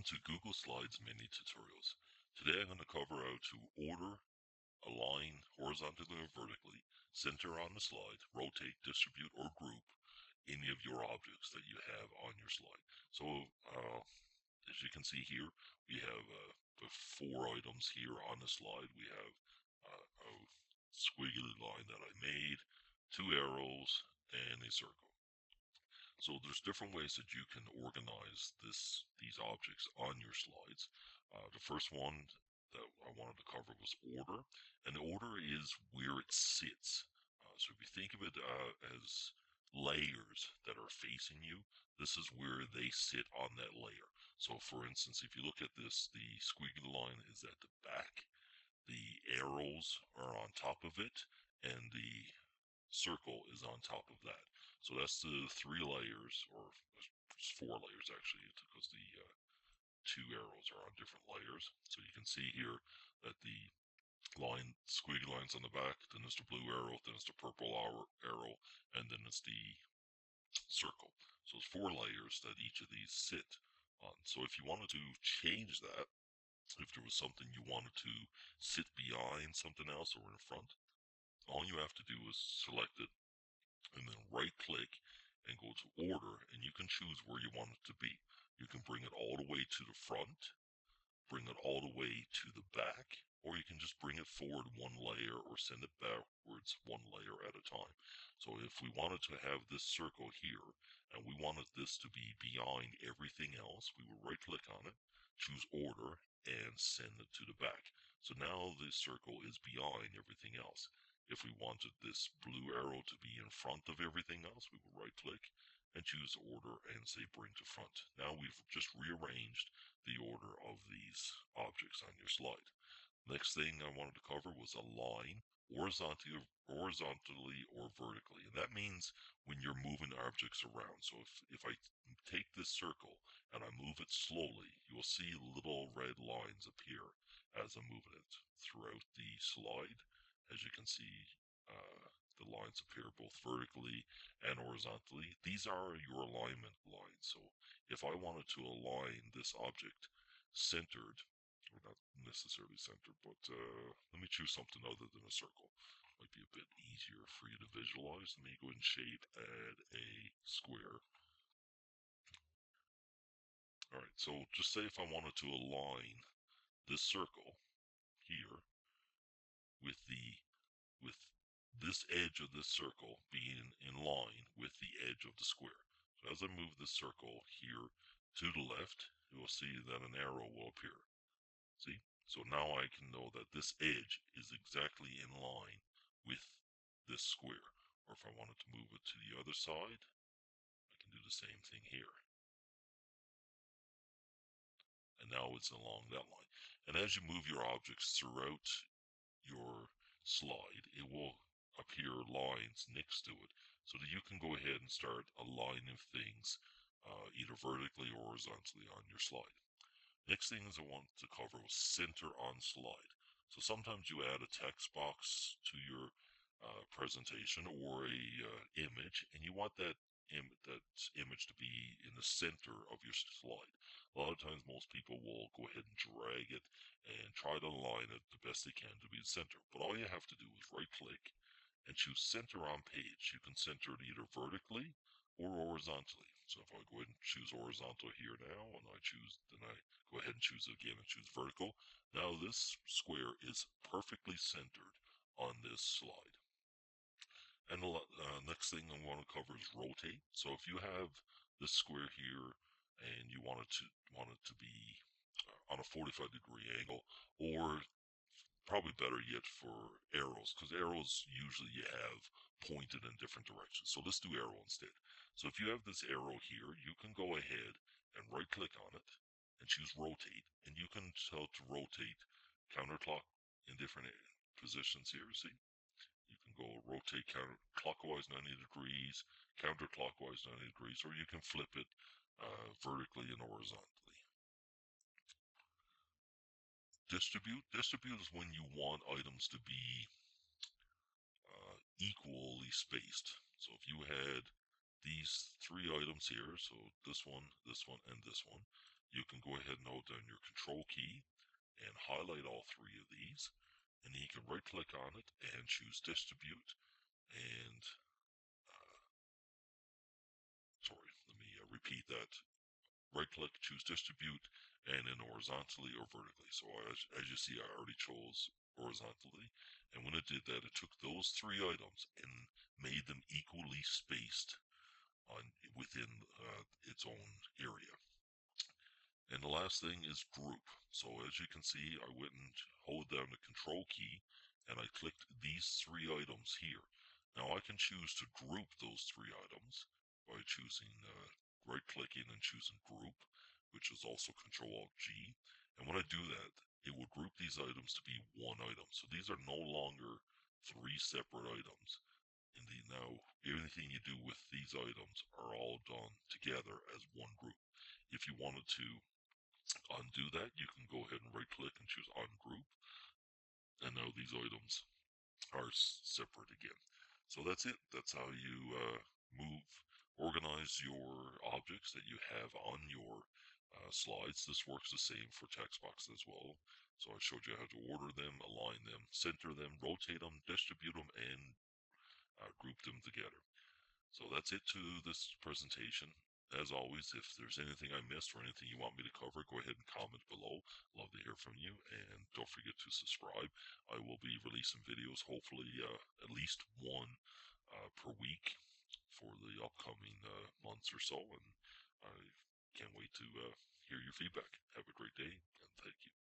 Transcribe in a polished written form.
Welcome to Google Slides mini tutorials. Today I'm going to cover how to order, align horizontally or vertically, center on the slide, rotate, distribute, or group any of your objects that you have on your slide. So as you can see here, we have the 4 items here on the slide. We have a squiggly line that I made, 2 arrows, and a circle. So there's different ways that you can organize these objects on your slides. The first one that I wanted to cover was order, and order is where it sits. So if you think of it as layers that are facing you, this is where they sit on that layer. So for instance, if you look at this, the squiggly line is at the back, the arrows are on top of it, and the circle is on top of that. So that's the 3 layers, or 4 layers actually, because the 2 arrows are on different layers. So you can see here that the squiggly lines on the back, then it's the blue arrow, then it's the purple arrow, and then it's the circle. So it's 4 layers that each of these sit on. So if you wanted to change that, if there was something you wanted to sit behind something else or in front, all you have to do is select it and then right click and go to order, and you can choose where you want it to be. You can bring it all the way to the front, bring it all the way to the back, or you can just bring it forward 1 layer or send it backwards 1 layer at a time. So if we wanted to have this circle here and we wanted this to be behind everything else, we would right click on it, choose order, and send it to the back. So now this circle is behind everything else. If we wanted this blue arrow to be in front of everything else, we would right click and choose order and say bring to front. Now we've just rearranged the order of these objects on your slide. Next thing I wanted to cover was align horizontally or vertically. And that means when you're moving objects around. So if I take this circle and I move it slowly, you'll see little red lines appear as I'm moving it throughout the slide. As you can see, the lines appear both vertically and horizontally. These are your alignment lines. So if I wanted to align this object centered, or not necessarily centered, but let me choose something other than a circle. Might be a bit easier for you to visualize. Let me go ahead and shape, add a square. Alright, so just say if I wanted to align this circle here with with this edge of this circle being in line with the edge of the square. So as I move this circle here to the left, you will see that an arrow will appear. See? So now I can know that this edge is exactly in line with this square. Or if I wanted to move it to the other side, I can do the same thing here. And now it's along that line. And as you move your objects throughout your slide, it will appear lines next to it so that you can go ahead and start aligning things either vertically or horizontally on your slide. Next things I want to cover was center on slide. So sometimes you add a text box to your presentation or a image, and you want that image to be in the center of your slide. A lot of times most people will go ahead and drag it and try to align it the best they can to be the center. But all you have to do is right click and choose center on page. You can center it either vertically or horizontally. So if I go ahead and choose horizontal here now, and then I go ahead and choose it again and choose vertical. Now this square is perfectly centered on this slide. And the next thing I want to cover is rotate. So if you have this square here and you want it to be on a 45-degree angle, or probably better yet for arrows, because arrows usually you have pointed in different directions. So let's do arrow instead. So if you have this arrow here, you can go ahead and right click on it and choose rotate, and you can tell to rotate counterclock in different positions here. See, you can go rotate counterclockwise 90 degrees, counterclockwise 90 degrees, or you can flip it vertically and horizontally. Distribute is when you want items to be equally spaced. So if you had these 3 items here, so this one, and this one, you can go ahead and hold down your control key and highlight all three of these, and then you can right click on it and choose distribute. And sorry, let me repeat that. Right click, choose distribute, and then horizontally or vertically. So as you see, I already chose horizontally, and when it did that, it took those three items and made them equally spaced on within its own area. And the last thing is group. So as you can see, I went and hold down the control key and I clicked these three items here. Now I can choose to group those three items by choosing right clicking and choosing group, which is also Control Alt G. And when I do that, it will group these items to be one item. So these are no longer three separate items. Indeed, now everything you do with these items are all done together as one group. If you wanted to undo that, you can go ahead and right click and choose ungroup, and now these items are separate again. So that's it. That's how you organize your objects that you have on your slides. This works the same for text boxes as well. So I showed you how to order them, align them, center them, rotate them, distribute them, and group them together. So that's it to this presentation. As always, if there's anything I missed or anything you want me to cover, go ahead and comment below. Love to hear from you, and don't forget to subscribe. I will be releasing videos, hopefully at least one per week for the upcoming months or so, and I can't wait to hear your feedback. Have a great day, and thank you.